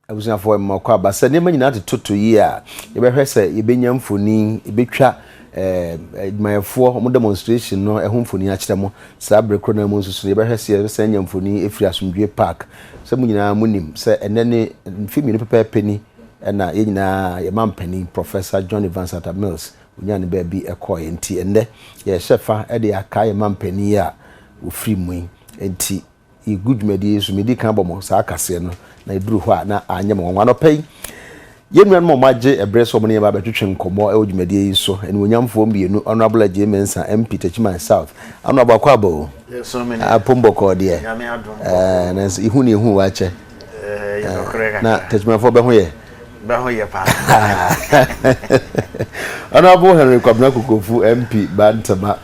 abusuafo mmakwa ba se nema nyina toto yi a ye behwe se ye benya mfoni ye betwa mayefo mo demonstration no ehun mfoni a kire mo sa brekro na mo nsusu ye behwe se ye senya mfoni efiri asomdwe park se mo nyina munim se ene ne mfimi no pepepeni na ye nyina ye mampani Professor John Evans at Mills unya ne ba bi ekoye nti ende ye shefa e de aka ye mampani a ofiri mu enti e good medi so medi kan bomo sa akase no na eduru ho a na anya mo nwa no pay yenuan mo magye ebreso mo ne ba betwetwe nkomo e odwumadi yi so eni wonyamfo mbienu honorable Adekye Mensa MP Techman South honorable Kwabo so many apomboko de na ihu ne ihu wa che na Techman fo be ho ye pa honorable Henry Kwabna Kokofu MP Bantama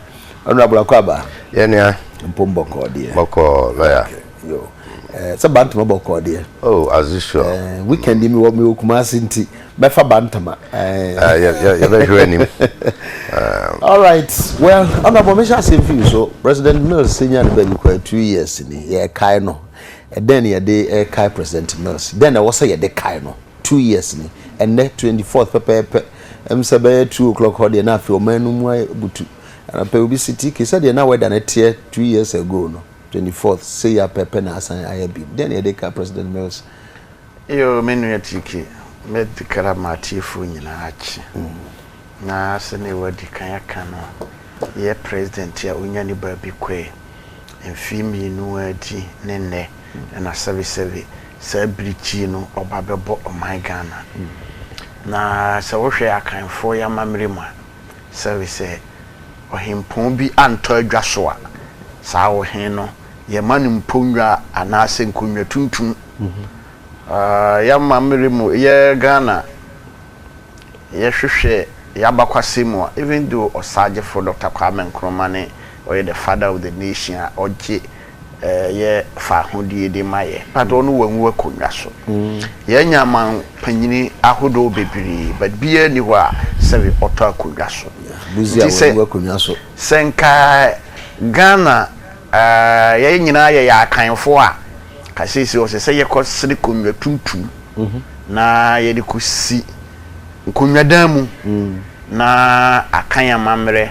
honorable Kwaba yenia mpomboko de boko lawyer yo it's a bantama boko there. Oh, as usual. Weekend me what me Kumasi nti befa bantama. Yeah, very him. All right. Well, honorable mention same for you. So President Mills senior the baby 2 years in yeah kai no. And then yeah they kai President Mills. Then I was say the kai no 2 years ni. And then 24th pepe say 2 o'clock holiday na fi o manu mu butu. And pe city ke said na weather na tie 2 years ago no. 24th say ya pepe na asan ayabi then Adekye President Mills yo menu ya tiki medikara matifu nyina achi na sene wadi kan aka no ye president ya unyani babi kwe mfimi nu adi nenne na service sabrichi no obabebo my Ghana na se wo hwe akanfo ya mamrema service ohimpon bi anto adwaso a saa wo hen no ye manu ponwa anase nkonwa tuntum ya mamremu ye Ghana ye hwehwe ya bakwasemu even though osaje for Dr. Kwame Nkrumah ne or the father of the nation oje ye fa hodie de maye but onu wanwu akonwa so ye nyaman panyini ahodo bebiri but bia ni ho a sewe oto akonwa so buzia wanwu akonwa so senka Ghana ye nyina ye ya kanfo a kasisi o se ye ko siri konwa tuntum na ye de kusi konwa damu na akanya mamre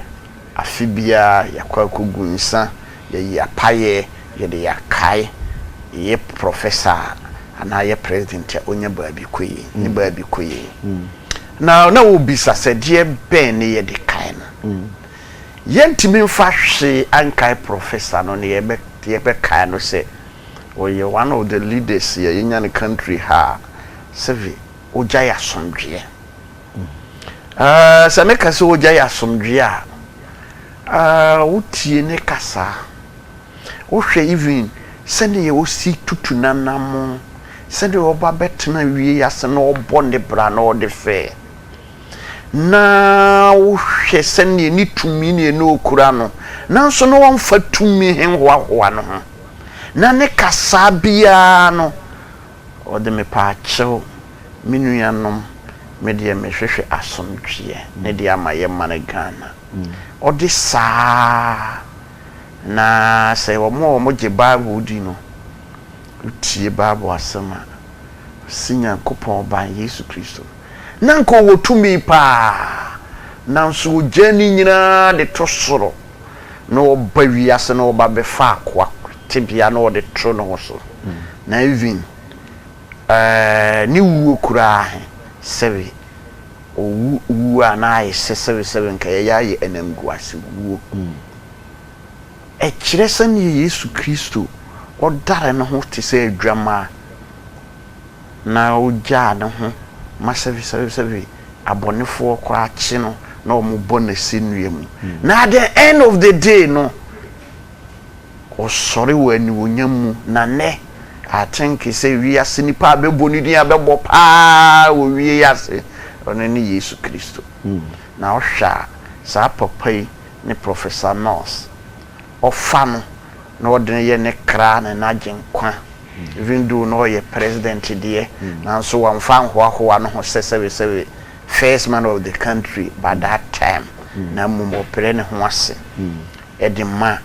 afibia yakwa kogunsa ye ya paye ye de yakai ye professor ana ye president ya onya baabi koyi ni baabi koyi na obisa se de ben ye de kai no yentimi mfa hwe ankai professor no ne ye be kai no se oye one of the leaders here in the country ha sevi oja ya somdwe se meka se oja ya somdwe a utie ne kasa o hwe even sende ye osi tutu nanam sende oba betena wie ya se no obo ne bra na o de fe na o hwe sende ni tumi ne no okura no nanso no wonfa tumi henhoa no ho na ne kasa bia no o de me pa chew minuanom me de me hwehwe asomdwe ne de amaye man Ghana o de saa na se wo mo je Bible di no utie Bible asema sinya kopon ban Yesu Kristo nanko wo tumi pa nanso jani nyina de tosoro no bawiase no ba be fa akwa tibia no de tro no so na even ni wuo kura sewe owu ana sewe nka ya ye enamguase wuo e kiresen Yesu Kristo o dare no ho te se adwama na o ja no ho ma sewe abonefo kwa achi no na o mu bonasi nuemu na at the end of the day no o sorry wani wonyamu na ne I think say we are sinipa be bonidi abebo pa wo wie yase ono ni Yesu Kristo na o hwa sa papa ni Professor Nurse o fano na o de ye ne kra na agenkwa even though no ye president de na so wan fan hoahoa no ho sewe first man of the country by that time na mumo pere ne ho ase edima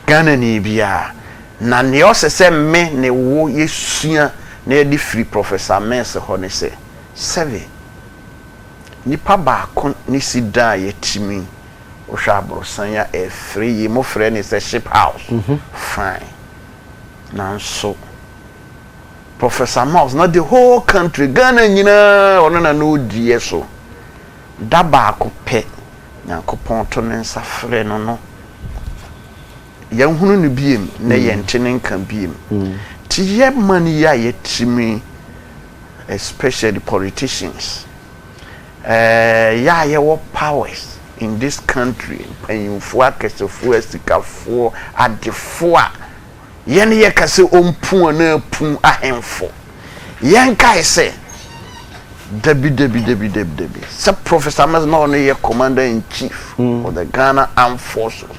Ghana ni bia na ne osese me ne wo yesua na yɛde free Professor Mens ho ne sɛ seven nipa baako ni sida yɛtimi ohwa abrosan ya free mo frɛ ne sɛ ship house fine nanso Professor Mens not the whole country Ghana nyina ono na no die so da baako pɛ Nyankopɔn to ne nsa frɛ no yan hunu no biem na yɛntene nka biem ti yɛ mani ya yɛtimi especially politicians ya yɛwɔ powers in this country panyimfo akɛsɛfo asikafo adefo a yɛne yɛkase ompu na pum ahemfo yɛnkae sɛ Debbie. Sir Professor Mens no ye commander in chief of the Ghana Armed Forces.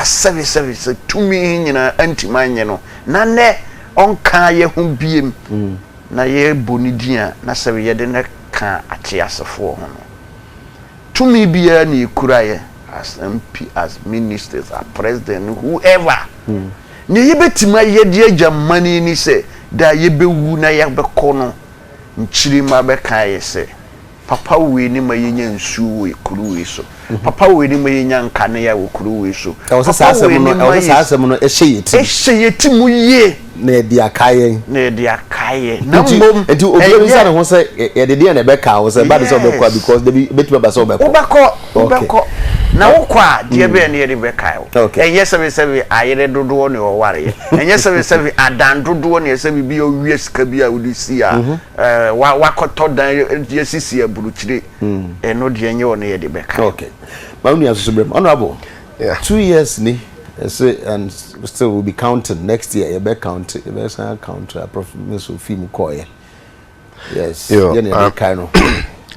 Service to me in anti-mine, no. Nane on ka ye hum biem na ye bonidia na se ye de ne ka atiasa for hono. To me be any kuraye as MP, as ministers, as president, whoever. Ni ye betima ye de Germany ni se da ye be wu na ye be kono. Nchirima bekaye se papa we ni mayenya nsu we kuru we so papa we ni mayenya nkane ya we kuru we so e wo sa asem no ehye mu ye na e di akaye na mbom enti obi bi sa ne ho se ye de na beka wo se ba de so beka because they betima ba so beka na wokwa de be na ye de beka wo enye sebe ayere dodo ne wo ware enye sebe adan dodo ne sebe bi o wie sika bi a wo di si a wakoto dan ye sisi aburuchire no de enye wo ne ye de beka okay maunu aso brem honorable 2 years ni say and still will be counting next year you be count you be say count performance of film koye yes you know kind of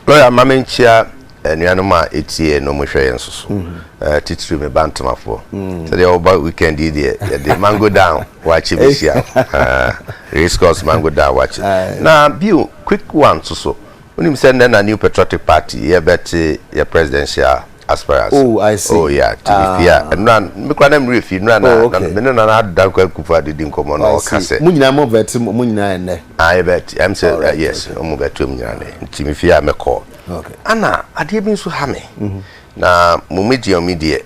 lawyer mamenchia enuanoma etie no mohwe yensoso titiri me bantamafo so the over weekend the mango down watch bisia race course mango down watch na bio quick one so unim send na new patriotic party ye bet your presidential aspirants. Oh, I see. Oh, yeah. Yeah. And run. Me kwa na mrefi. Run. Me na na da kwa kufa di nkomo na okase. Munyina mo bet munyina ene. I bet. I'm say yes. Mo bet munyina ne. Ntimi fia me call. Okay. Ana ade bi nso ha me. Na mo media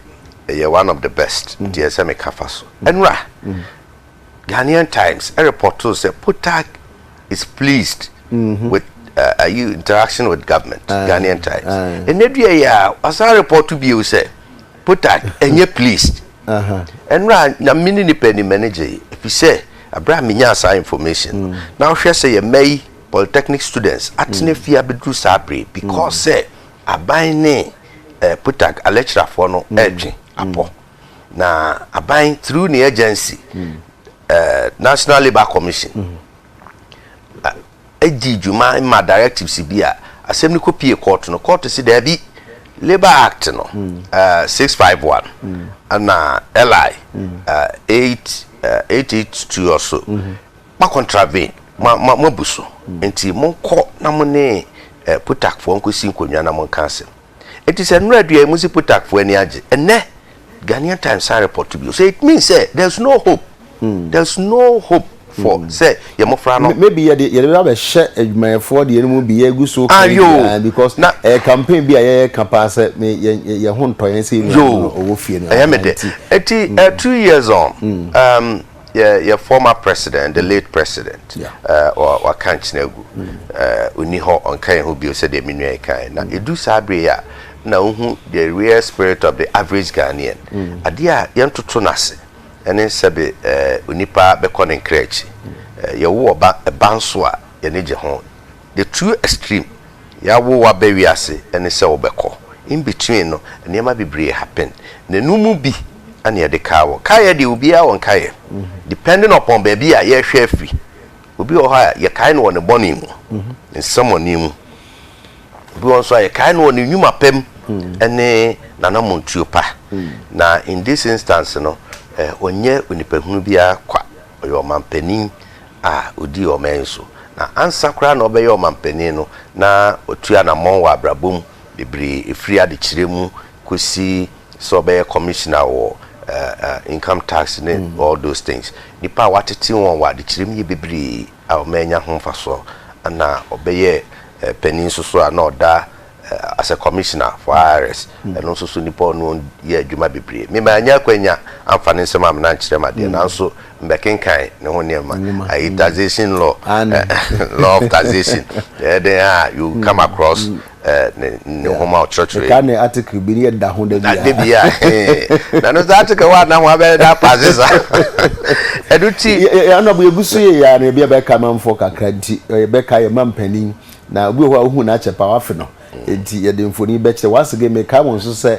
ye one of the best. Dear say me kafa so. Enra. Ghanaian Times a report to say Putak is pleased with interaction with government. Ghanaian Times. And every year, as I report to you say, Putak and you pleased. And run na mini ni penny manager. If you say Abraham Minyasa information. Now she say you may polytechnic students at Nefia Bedru Sabri because say a buying Putak a lecturer for no edging apo. Na a buying through the agency National Labour Commission. Eji juma in my directives bia asem ni copy court no court si there be Labor Act no 651 and LI 882 or so ma contravene ma buso enti mon ko na mo ne Putak for nko si nkonwa na mon cancel enti se no adua mu si Putak for ani age ene Ghanaian Times report to be so it means there's no hope for say your mofrano maybe you have a share my for the enemy be a good so because na a campaign be a campaign me your home to say over fear I am it 2 years on your former president the late president or can't negu uni ho on kind who be said the minue kind na edu sabre ya na hu the real spirit of the average Ghanaian adia yantoto nase ene sebe unipa be konen krechi ye wo ba banso a ye ne je ho the two extreme ya wo wa be wiase ene se wo beko in between no niam bibre happen na numu bi ane ye de kawo kaye de obi a won kaye depending upon baby a ye hwe afi obi o ha ye kaye no won boni mu in someone ni mu obi won so ye kaye no won nyuma pem ene nana montuopa na in this instance no onye onipehunu bia kwa oyo mampanin a odi o menso na ansa kra na obeyo mampanin no na otua na monwa abrabom bibiri efiri ade kiremu kosi so be commissioner wo income tax and all those things. Nipa wateti won wa de chirim ye bebre a o manya ho faso na obeye penin so na oda as a commissioner for IRS and also so nipa no ye adwuma bebre me manya kwanya amfane nsem am na nkyere ma de na so mbekenkan ne ho nema taxation law law of taxation then you come across ne homa church can article bi ne da ho da bia na no article wa na ho be da pasisa eduti na bo egusu ye ya na bia be ka manfo kakra nti be ka ye mampanin na obi ho ahu na chepa wafe no enti ye de mfoni be kire once again me ka won so se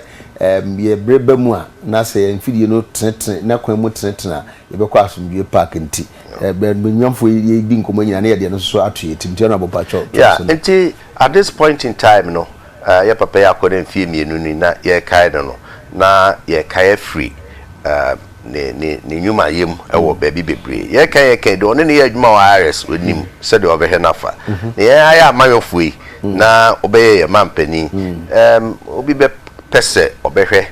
ye breba mu a na se ye mfidie no tenten na kwan mu tenten a ye be kwa asomdwe park nti be nyamfo ye di nkomo nyina na ye de no so ato ye timti na bopa cho yeah enti at this point in time no ye papa ya ko den fie mienu ni na ye kai no na ye kai free ne nyuma yem ewo baby bebre ye kai de one ne ye adwuma wa IRS onim se de obehwe nafa ne ye aya amayofui na obeye mampani obi be pese obehwe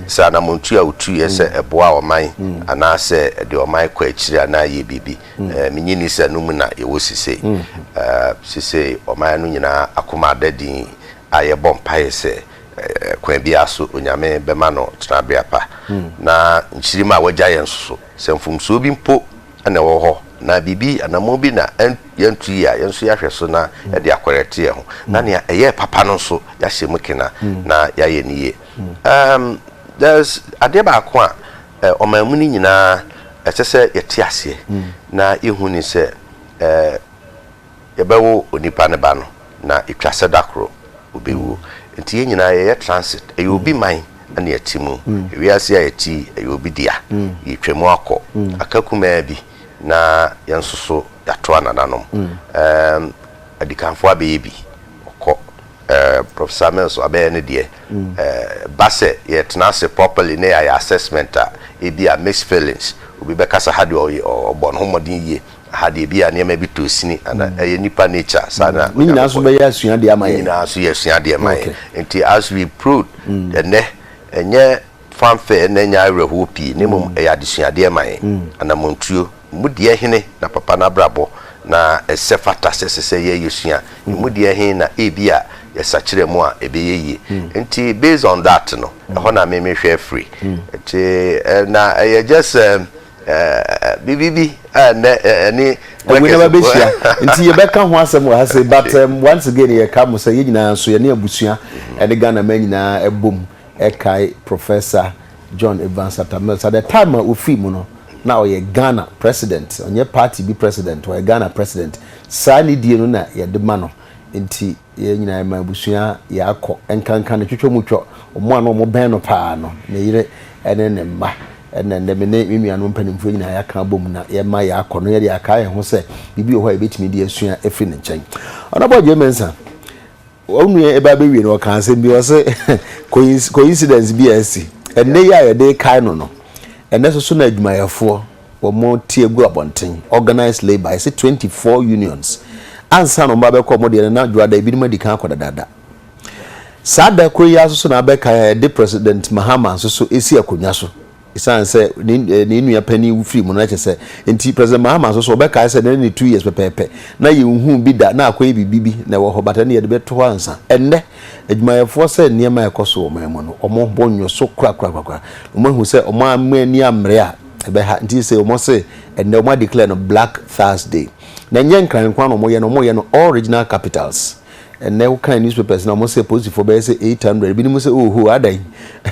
sa na montu a otu ye se eboa oman ana se de oman kwa akiri ana ye bibi minyini se no mu na ye wosise sise oman no nyina akoma dadin aye bompaye se kwa bia so onyame bema no trabia pa na nchirima wagya yenso se mfumso bi mpo ana wo ho na bibi anamo bi na yentu ya yenso ya hweso na ya de akorete ho na ne eye papa no so ya hyemukina na ya ye niye there's adeba ko a omamuni nyina esese yete ase na ehuni se yebawo onipa ne ba no na itwase dakro obewu nti ye nyina ye transit e obi man ana yatimu wi ase ayati e obi dia yetwemu akọ akakuma bi na yansoso yato anananom adikanfo abebi okọ professor Melso abe ne de base ye transit properly na ya assessment e bi a mixed feelings obi be kasa hade obon homodin ye hade bi a ne bi to sini ana ye nipa nature sana ni na so be ya sua de amaye ni na so ye sua de amaye nti as we proved ne enye fanfare na nya areho pi ne mum e ya de sua de amaye ana montuo mudie hene na papa na brabo na esefata sesese ye yesua mudie hene na ebia yesachire mu a ebe ye nti based on that no ho na me hwe free nti na just bibibi ni we never be sure nti ye beka ho asem wa say but once again ye come say ye nyina so ye na abusua e de Ghana man nyina ebom e kai Professor John Evans Atamels at the time of film no now ye Ghana president onye party be president or Ghana president sani die no na ye de ma no nti ye nyina ma abusua ye akọ enkankan ne twetwo mutwo omo ano omo ben no pa no ne yire ene ne mma ene ne me ne mianu mpanimfo nyina ya ka bom na ye ma ya akọ no ye aka ye ho se bibi ho ebetimi de asua efri ne nchen ona boje mensa onu e ba be wi no kan se bi o se coincidence bi asi ene ya ye de kai no ene so na adwumayefo wo mo tie gu abonten organized labor I say 24 unions ansa no mba be ko mo de na dwada bi ni ma di kan akoda dada sada ko ya so na be kai de president Mahama so esi akonya so isan se ni nua pani wu free mo na che enti president Mahama so be kai se na ni 2 years pepepe na ye hu bi da na akoye bibibi na wo ho bata na ye de beto ansa enne adwumayefo se niema ekoso o memo no omo bonyo so kra omo hu se omo amani amre a ebe ha enti se omo se enne omo declare no Black Thursday na nyen kran kwa no mo ye no original capitals and now kind newspapers na mo say positive for be say 800 bi ni mo say oho adan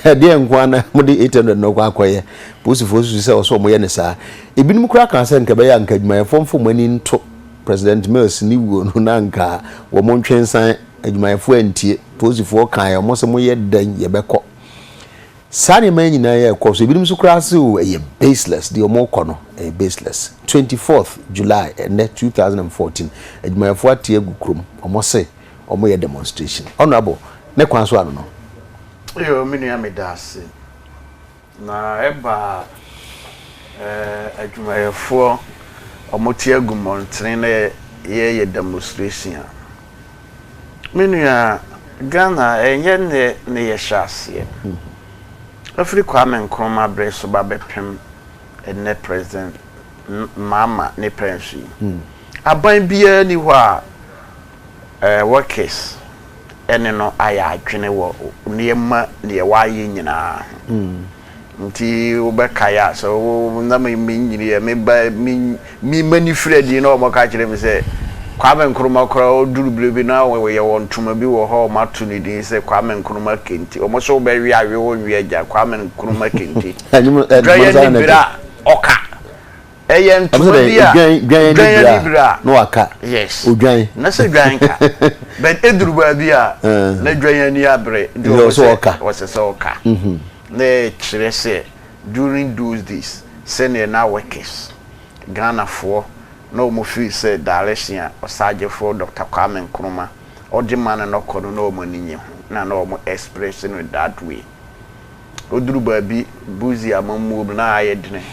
de nkwa na mo de 800 no kwa akoye positive for say so mo ye ne sa ebi ni mo kura kan say nka be ya nka adwuma fomfo mani nto president Mills ni wo no na nka wo mo ntwensan adwuma fo antie positive for kan mo say mo ye dan ye beko sane man nyina ye ko so ebi ni mo kura say o ye baseless de mo ko no baseless 24th July and 2014 adwuma fo atie agukrom mo say omo ye demonstration honorable ne kwan so ano no yo minu amedase na eba adwumayefo omo tie agumontre na ye demonstration minu ya Ghana enye ne ye hyase Afri Kwame Nkrumah bre so ba bepem ene president mama ne pension aban bia ni ho a workers ene no aya adwene wo niema ne waye nyina nti obeka ya so na me nyiri me ba mi mani fredi na omo ka kire me se Kwame Nkrumah kora oduru blebi na we ye won tuma bi wo ho matu ni din se Kwame Nkrumah kenti omo so be wi awe wo wi agya Kwame Nkrumah kenti dran ni bira oka eyen tuma bia dran ni bira no aka yes odwan na se dwan ka but eduru ba bia na dran ni abre do so oka was so oka na kire se during those days senior na workers Ghana for no mo fi say direction osaje for Dr. Kwame Nkrumah odi man no kono no mo ninye na no mo expression with that way oduru ba bi buzi amamu na ayedene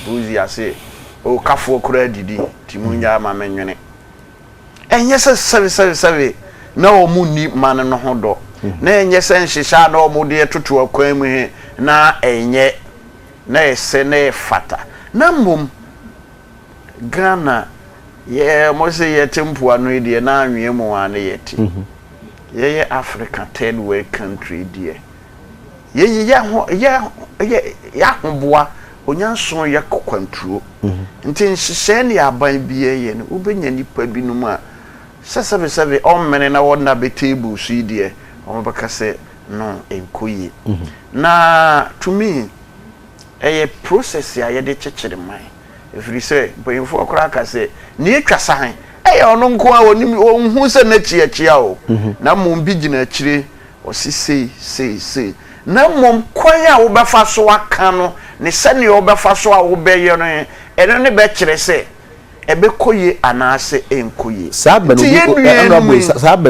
buzi ase o kafo kura didi timunya ma menwene enye se save na o mu ni man no ho do na enye se nhihya na o mu de totu akwan mu he na enye na ese na fata na mum Ghana ye mo say ye tempo anu de na anwe mu ane yeti ye Africa third world country de ye ya hoboa onyanso ye kokwantuo nti nhihye ne aban bie ye ne ubenya nipa binum a sesebe on mene na wona be table su de o baka se no enkoye na to me process ya ye de chechire mai if you say but you for kraka say ni etwa sahan ono nko a onim onhu se na chia o na mom bi gina akire o sei na mom kwan a wo befa so aka no ne se ne wo befa so a wo beye no eno ne be kire se ebe koye anase enkoye saben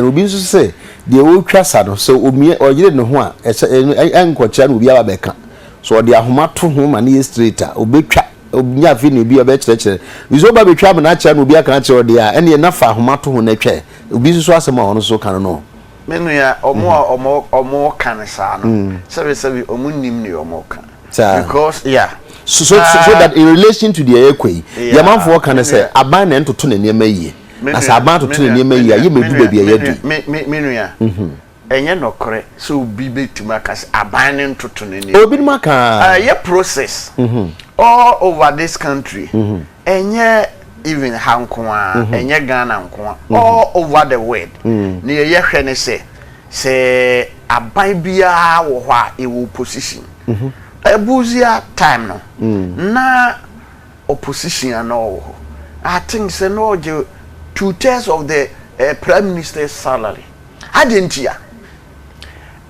obi nso se de wo twa sa no so omie oyire ne ho a enkocha na obi aba beka so de ahoma to ho ma ne straighter obetwa obinya fi ne bi obe kire wizo ba betwa ba na kire no obi aka na kire de a ene na fa ahoma to ho na twa obi nso asema ono so kan no menu ya omo kan sa no sebe omunim ne omo kan because so that in relation to the ekwe yamanfo kan say aban na ntoto na niam yie asa aban toto na niam yie ye medu ba bia yadu menu ya enye nokore so obi betuma kas aban ne ntoto na niam obi maka ye process all over this country enye even Hankoa enye Ghana nkoa all over the world ne ye hwe ne se aban bia wo ho a e wo position ebuzia time no na opposition no I think say no 2/3 of the prime minister's salary adentia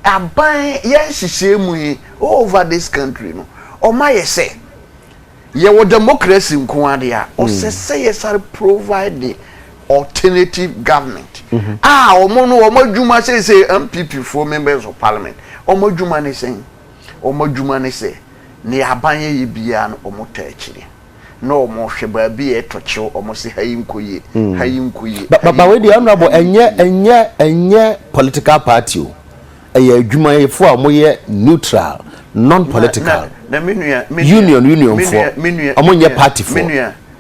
aban ye sisemu over this country no o ma ye say ye wo democracy nkoade a o say yes are provide the alternative government omo no omo dwuma say MPP for members of parliament omo dwuma ne say omo dwuma ne say ne aban ye bia no omo ta akire no omo hwe ba bi e toche omo se hayinkoye ba we dey honorable enye political party o eye adwuma ye fo a mo ye neutral non-political union for omonye party for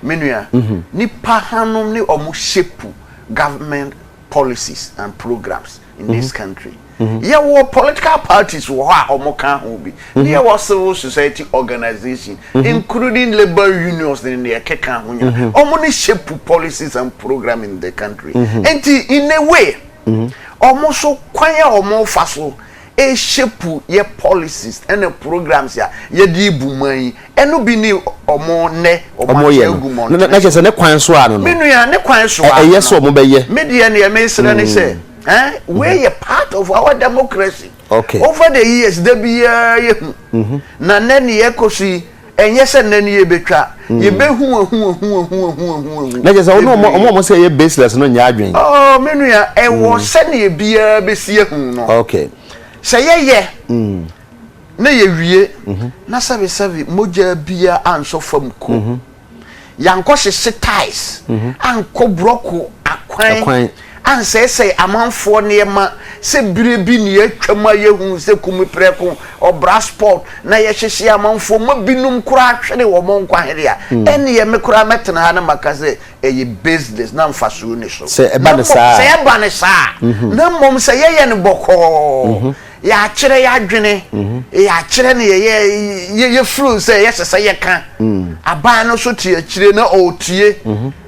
menua ni pahanum ni omo shape government policies and programs in this country ye wo political parties wo ha omo kan ho bi ye wo civil society organization including labor unions in the keka ho nya omo ni shape policies and program in the country and in a way omo so kwan ya omo fa so e shape ye policies and the programs ya ye di buman eno bi ni omo ne omo agumon na chese ne kwan so ano no menu ya ne kwan so ye so omo be ye media ne me sere ne say we are part of our democracy okay over the years there be ye na nani ye kosi enye se nani ye betwa ye be hu na chese omo say ye baseless no nya adwen menu ya e wo se ne bia be sie hu no okay say ye na ye wie na sabe moja bia anso fam ko yanko hye ties anko broko akwan an say amanfo nneema se birebi ne atwama yehu se kumi preko obra sport na ye hyehye amanfo ma binum kura ahwere wo mon kwahede a ene ye me kura metena ha na makase eye business na mfaso ni so se eba ne saa na mom se ye ne boko ya kire ya dwene ya kire ne ye flu se ye sese ye kan aban no so tie kire na o tie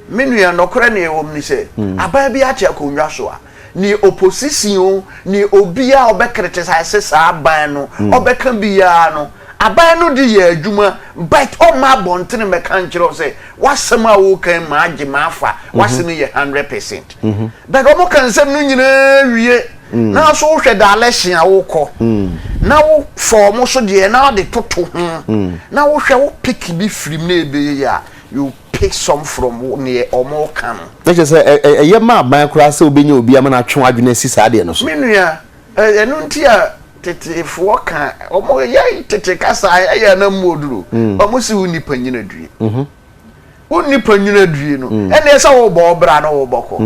menu ya nokora ne ewom ni se aban bi ache akonwa so a ni opposition ni obia obekriticize sa aban no obeka biya no aban no di ye adwuma but o ma bontene meka nkire se wasem a wo kan ma age ma afa wasem ye 100% but o mo kan sem no nyina wie na so hwe da election a wo kọ na wo form so de na de toto na wo hwe wo pick bi frim na ebe ya you pick some from near omo kan na je say eye ma ban kura se obenya obi ama na atwe adwene si sa de no so menua enu nti a tete fo kan omo ye tete kasa ya na moduro omo si uni panyina due uni panyina due no ene esa wo bo bra na wo boko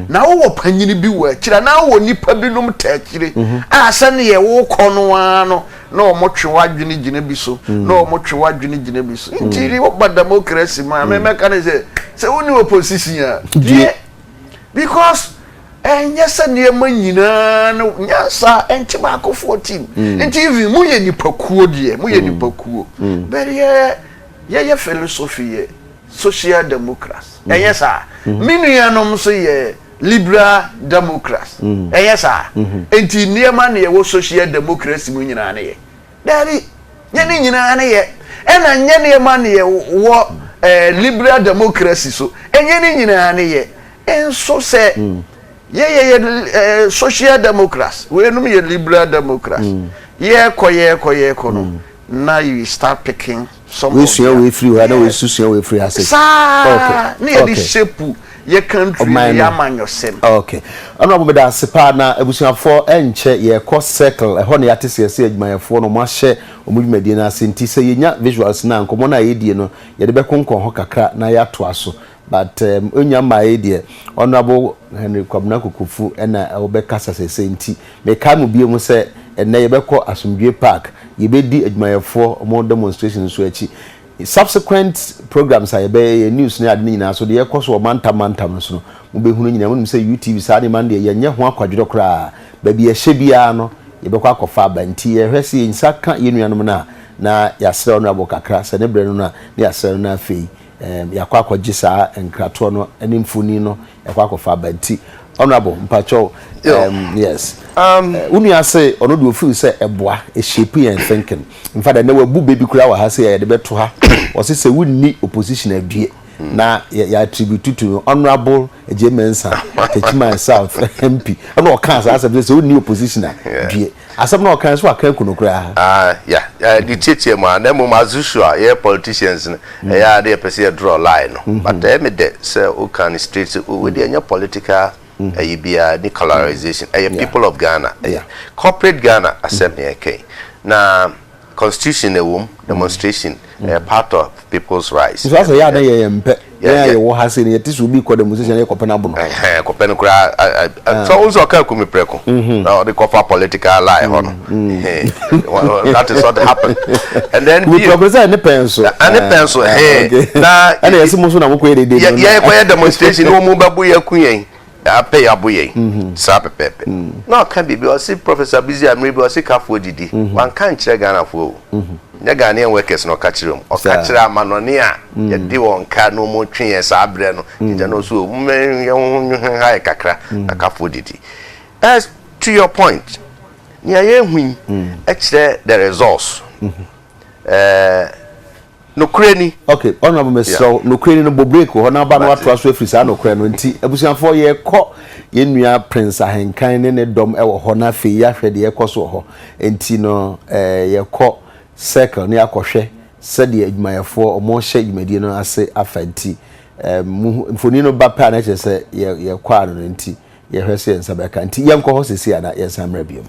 na wo panyini bi wo akira na wo nipa bi num ta akire asa ne ye wo kono ano na omo twe wadwene gine bi so na omo twe wadwene gine bi so ntiri wo ba democracy ma me meka ne se uni opposition a because nyasa ne manyina no nyasa enti ba ko 14 enti even mu ye nipakuo de mu ye nipakuo but ye philosophy social democracy yes minu yanom so ye liberal democracy yes enti niema na ye wo social democracy mu nyina na ye dari nye ni nyina na ye ena nye niema na ye wo liberal democracy so enye ni nyina na ye enso se ye social democracy we no ye liberal democracy ye ko no now you start picking some we see we free we we susu we free asset okay near the shape ye country ya man yourself okay honorable me da sepa na ebusuafo enche ye ko circle e ho na yate se adwumayefo no mo ahye omudwumadi na asenti se yenya visuals na nkomo na yedie no ye de be konkon ho kakra na ya to aso but onya ma yedie honorable Henry Kwabena Kukufu na obekasa se senti me ka mu bie mu se enne ye beko Asomdwe Park ye bedi adwumayefo mo demonstration so achi subsequent programs are be news na ade nyina so de ye koso mantam so no mo be hunu nyina mo se UTV sa de man de ye nye ho akwadwere kra ba bi ye hye bia no ye beko akofa banti ye hwese ye nsaka ye nuanom na ya sere no abokakra se ne bre no na ya sere na afei yakwa akwaji sa enkrato no ene mfuni no yakwa akofa banti honorable mpacho yes unu ase ono do feel say eboa e shape and thinking in fact na wabu baby kura wa ha say ya de beto ha o say wunni opposition adue na ya attribute to honorable Ejemensa Techman South MP ono kan say say wunni opposition adue asem na kan so akan kuno kura yeah the teacher man na mo mazusua ye politicians ya dey person draw line no but me de say o kan straight we dey anya political bia the colorization people of Ghana corporate Ghana assembly okay na constitution demonstration part of people's rights so say ya na ye mpe ya wo ha say ne tisu bi ko demonstration ye kopena bu no kopena kura so also ka kumi preko now the cover political lie hono that is what happened and then we progress any pencil na and yes mo so na mo ko ye de yeah ko demonstration wo mo babu ya kunyen pay abuye sa pepepe no can be because Professor Busy Amri be say kafo didi wan kan kire Ghana fo nya Ghanaian workers no ka kire o ka kire amanone a ye di won ka no mo twen sa abre no nja no so ha kakra na kafo didi as to your point nya ye hu e kire the results no kreni okay honorable mesro no kreni no bo break ho na ba no atwa so afiri sa no kreni no nti abusuafo ye kọ ye nua prince ahenkan ne dom e wo ho na fe ya hwede ye kọ so ho nti no ye kọ circle ne akohwe sede adwumayefo omo hye adwumadi no ase afanti mfoni no ba pa na che se ye kọ ano nti ye hwese nsa be ka nti ye nkọ ho sesi ana ye samra biom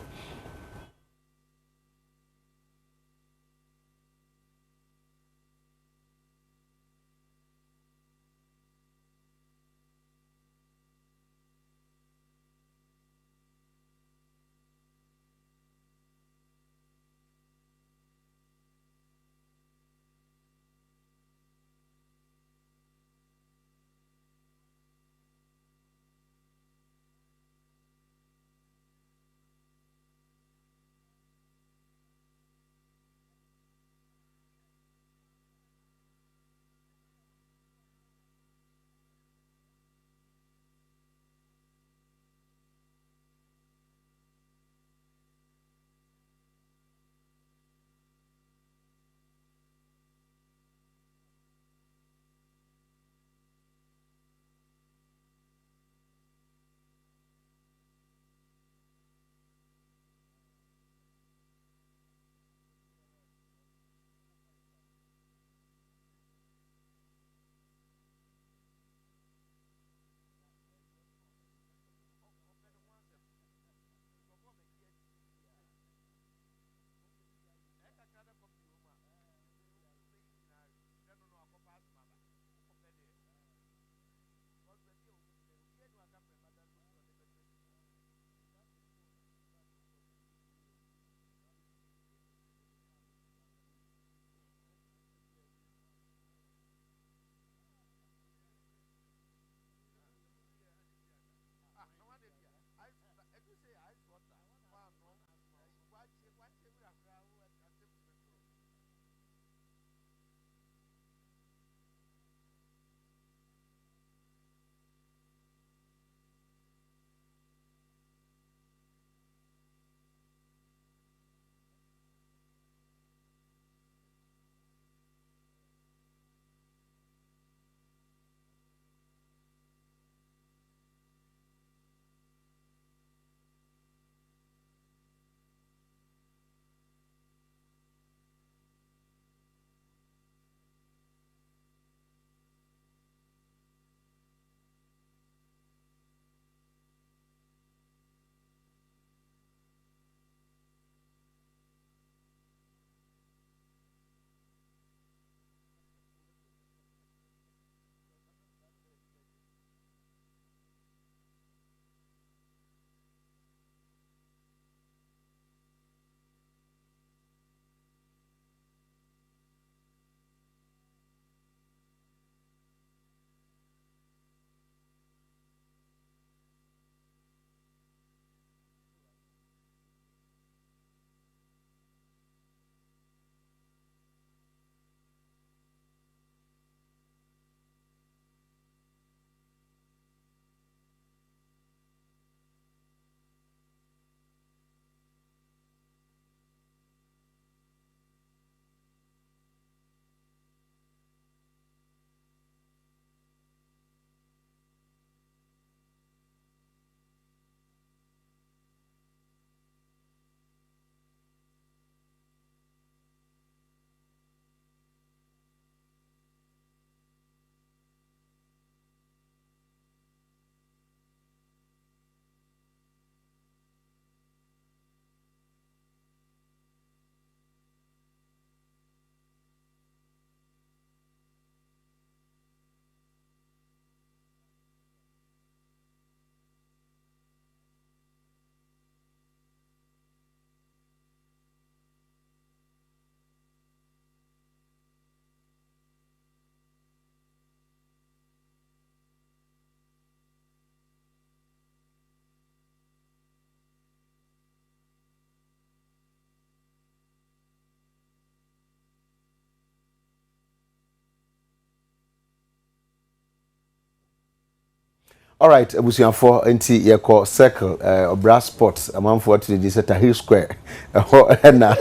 All right, abusuafo enti ye call circle obra sports amanfo to the set Hill Square na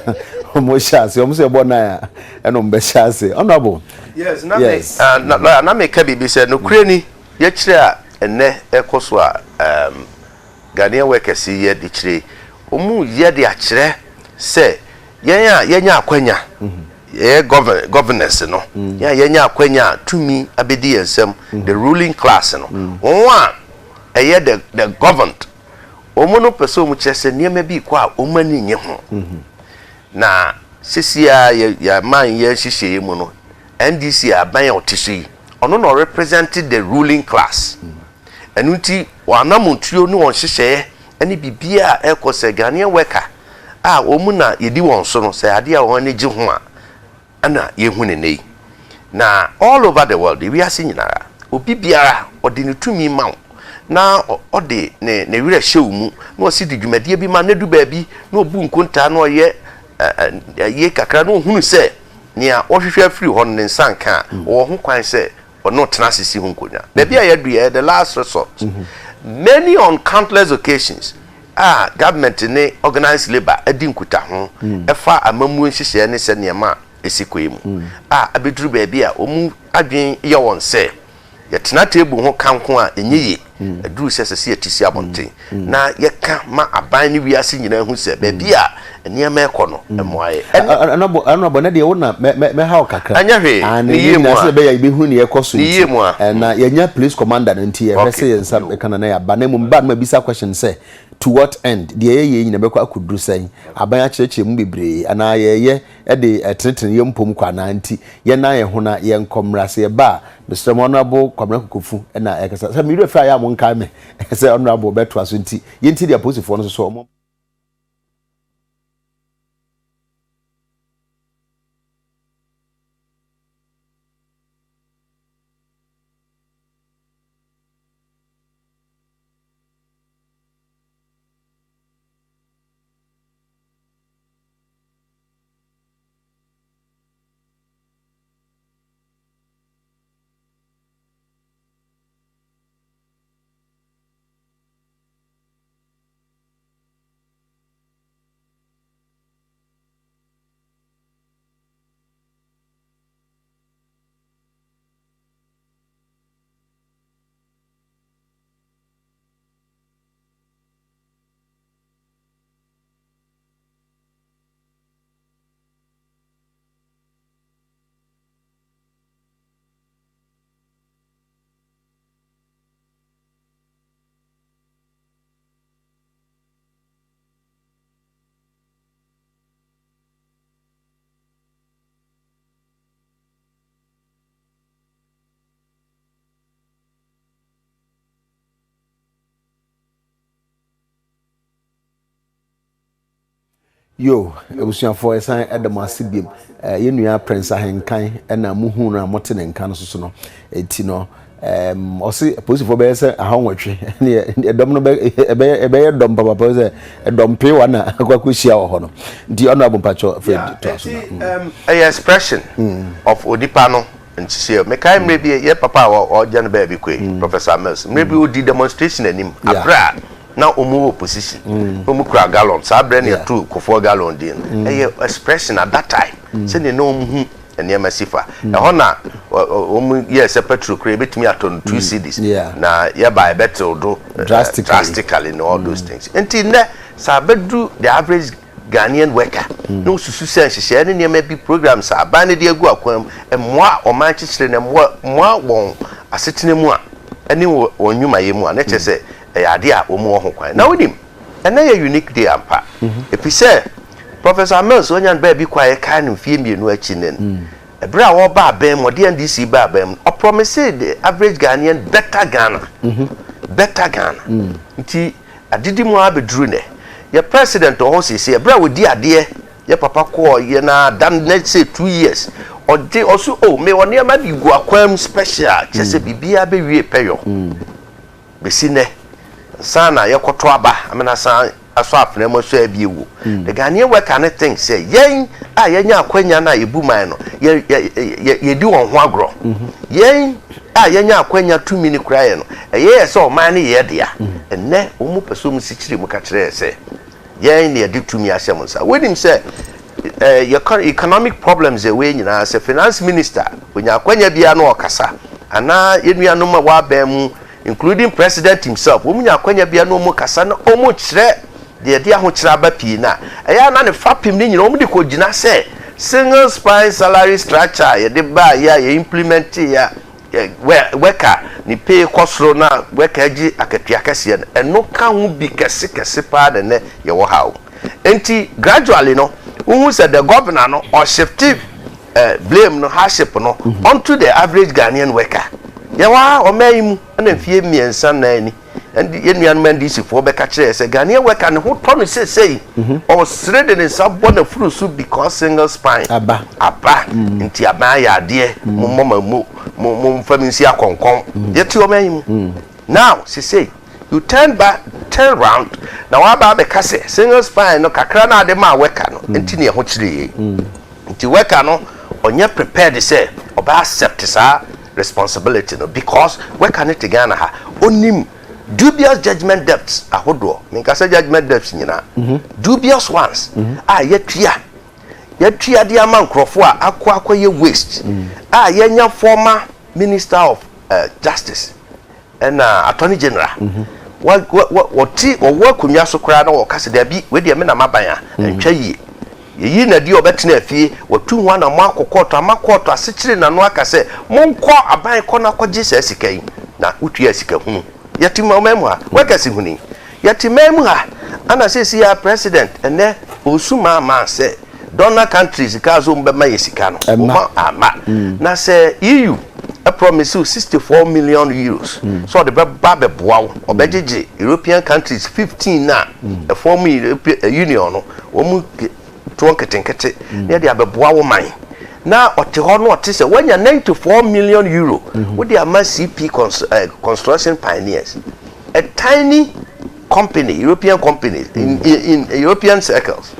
omo chance omo se bo na ya eno mbe chance honorable. Yes, na me ka bibi say no kureni ye kire a enne ekoso a Ghanaian workers ye de kire omu ye de a kire say yenya akwanya governance no yenya akwanya tumi abedi ensem the ruling class no one the governed omo no person mu kire say niam bi kwa omani nye ho na sisia ya man ye hihye mu no NDC aban ya otisi ono no represented the ruling class enuti wanamuntuo no won hihye ene bibia ekose Ghanaian worker omu na yedi won so no say ade a won agi ho a ana yehu ne nei na all over the world we are seeing na obi biara odi ne tumi ma na odi ne wira hyew mu na osi di dwumadie bi ma na du ba bi na obu nkonta na oye ye kakra no hunu se nia ohwehwe afiri ho ne nsanka wo ho kwan se ono tena sisi ho nkonya ba bia ya du the last resort many on countless occasions government ne organized labor adi nkuta ho efa amamu nhihye ne se niema esikoyemu abeduru ba bia omu adwen ye won se ye tena table ho kanko a enyiye aduru sese yetisi abonten na ye ka ma aban ni wiase nyina hu se ba bia niema ekono emoaye anabo na de wona me ha okakra anya hwe ni ye mu na se be ya ibehu ne ekoso ni ye mu na yenya police commander nti ye hwese ye nsam kana na ya ba mu ba ma bisa question say to what end de ye nyina beko akuduru san aban a chereche mu bebre ana ye de treten ye mpom kwa na nti ye na ye ho na ye nkomrase ye ba Mr. Honorable Kwamra Kukufu na ekasa say mi refa ya mo nka me say honorable beto aso nti ye nti de aposifo no so omo yo ebusuafo esan edemo asibiem yenua prince ahenkan na muhu na motene nkan so no enti no osi posifo be se ahonwetwe ne edom no be dom papa se edom pe wa na akwakuhia wo ho no di honorable pacho Fred to aso a expression of odipa no ntise me kai maybe ye papa o jan ba bi kwe Professor Mills maybe o di demonstration anim abra na omu opposition omu kra gallon sa bre na tu kofo gallon din expression at that time say ne no omu ene masifa e ho na omu yes petrol kra betimi aton 2 cedis na ye buy better do drastically and all those things until ne sa bedu the average Ghanaian worker no susu sense ne ne ma bi programs aba ne de agu akwam emwa o man chichire ne mwa won asetene mu a ene wonwuma ye mu a ne chese ade a omu ho kwan na wonim ene ye unique day ampa epise Professor Mills onyan ba bi kwa ye kan mfie mienu achi nen ebra wo ba ben mode NDC ba ben o promise the average Ghanaian better Ghana better Ghana nti adidi mu abedru ne ye president o sisi ebra wo di ade ye papa ko ye na dan na say 2 years o de oso me woni ma bi gu akwam special chese bibia be wie peyo besine sana yekoto aba amena san aso afne mo so abiewu the Ghanaian worker can think say yen yenya akwanya na ebu man no ye di won ho agro yen a yenya akwanya tumi ni kraye no eye se o man ne ye dia enne o mu peso mu sikiri mu ka kire se yen ne de tumi ahyem nsa wenim se economic problems we nyina as a finance minister onya akwanya bia no okasa ana yenua ma wa ba mu including president himself omunya akwanya bia no mu kasa na o mu kire de aho kire aba pi na eya na ne fapim ni nyina o mu de ko gina se single spine salary structure ye de ba ya implement ya weka ni pay kosro na weka ji akatua kase eno ka hu bi kese pa de ne ye wo hawo enti gradually no who said the governor no or shifted blame no hardship no onto the average Ghanaian worker yawa o mayimu na fie miensa na ani and yenuan man dis for be ka kire say Ghanaian worker ne ho to no say or srede ne sabon na frusu because single spine aba nti aba ya de mo famisi akonkon yeti o mayimu now she say you turn round now aba be kase single spine no kakra na de ma worker no enti ne ho kire nti worker no onye prepared say oba accept sa responsibility no because worker ne tigana ha onim dubious judgment debts ahodo minka say judgment debts nyina dubious ones yetua de amankrofo akwa waste yenya former minister of justice and attorney general what kunwa so kra na wo kase da bi we de me na mabanya ntwa yi na di obetena afie watu hu na mo amakoto asekire na no akase monko aban ko na kwaje sa sikai na utu ya sika hu yatima memu ha wakasi huni yatima memu ha ana sesi ya president ene osuma ma se donor countries ka zo mbema yesika no ama na se EU a promise 64 million euros so the babe boawo obejeje European countries 15 na a form union no omu tronketenkete na de abeboawo man na oteho no otese wanya 94 million euro with the CP construction pioneers a tiny company European company in European circles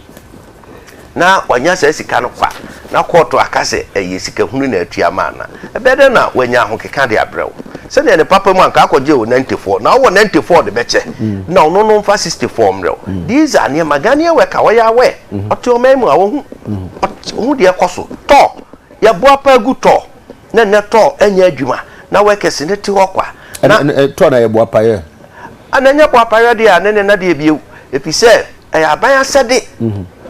na wanya se sika no kwa na koto akase sika hunu na atuama na ebede na wanya ho keka de abrew se ne papa mu anka akoje o 94 na wo 94 de beche na ono no mfa 64 mrew these are near magania worker waya we oto memu a wo hu de ekoso to ya boa pa gu to na ne to anya adwuma na workers ne ti hokwa na to na ye boa pa ye ananya boa pa ye de a ne na de biew epise ya ban asede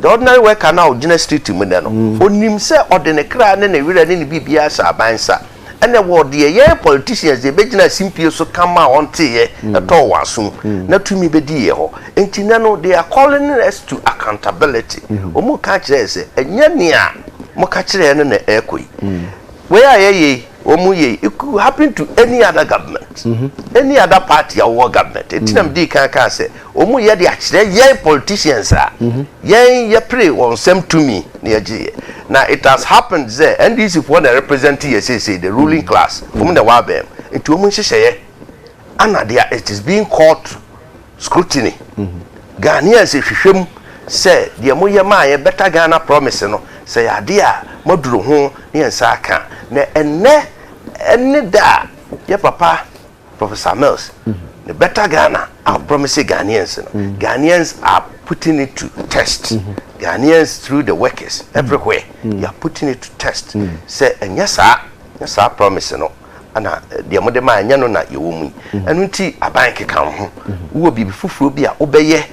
the ordinary worker now Gina Street mu ne no onim se ordinary kra ne wira ne bibia sa abansa ene wo de ye politicians they be Gina simpie so kama onte ye to waso na tumi be di ye ho enti na no they are calling us to accountability omu ka kire se enya ne a mo ka kire ne na ekoi we aye omu ye it could happen to any other government any other party or government etinam di kan say omu ye de akire ye politicians ye pray on some to me na ye now it has happened there and this is what they represent here say the ruling class omu na wa bem enti omu hyehyeye ana there it is being called scrutiny Ghanaians hwehwem say the mo ye ma ye better Ghana promise no say ade a moduro ho ne ensa aka na enne da ye papa Professor Mills the better Ghana are promising Ghanaians Ghanaians are putting it to test Ghanaians through the workers everywhere they are putting it to test say yes promise no ana de mo de ma anya no na ye wo mu enu nti aban keka ho wo bibi fufuro bi a obeye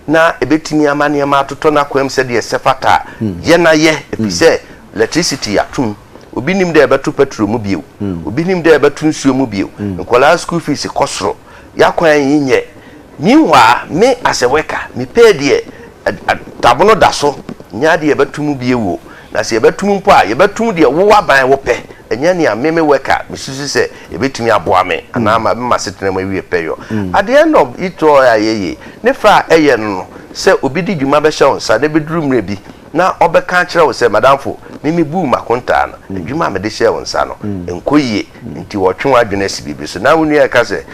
na ebetimi amane ma atoto na kwam se de sefata ye na ye epise electricity atum obi nim de ebetu petrol mu biu obi nim de ebetu nsuo mu biu nkola school fees kosoro yakwan yinye niwa me as a worker me pay de tabono daso nya de ebetu mu biu na se ebetu mu mpo a ebetu de wo aban wo pe enya ne ameme worker misusu se ebetumi aboa me ana ma be masetena ma wie peyo at the end of it all ayeye ne fra eye no se obi di dwuma be hye onsa ne beduru mre bi na obeka kire wo se madamfo mimi bu makonta na dwuma me de hye onsa no enkoyie nti wo twen adwena sibibi so na wonu eka se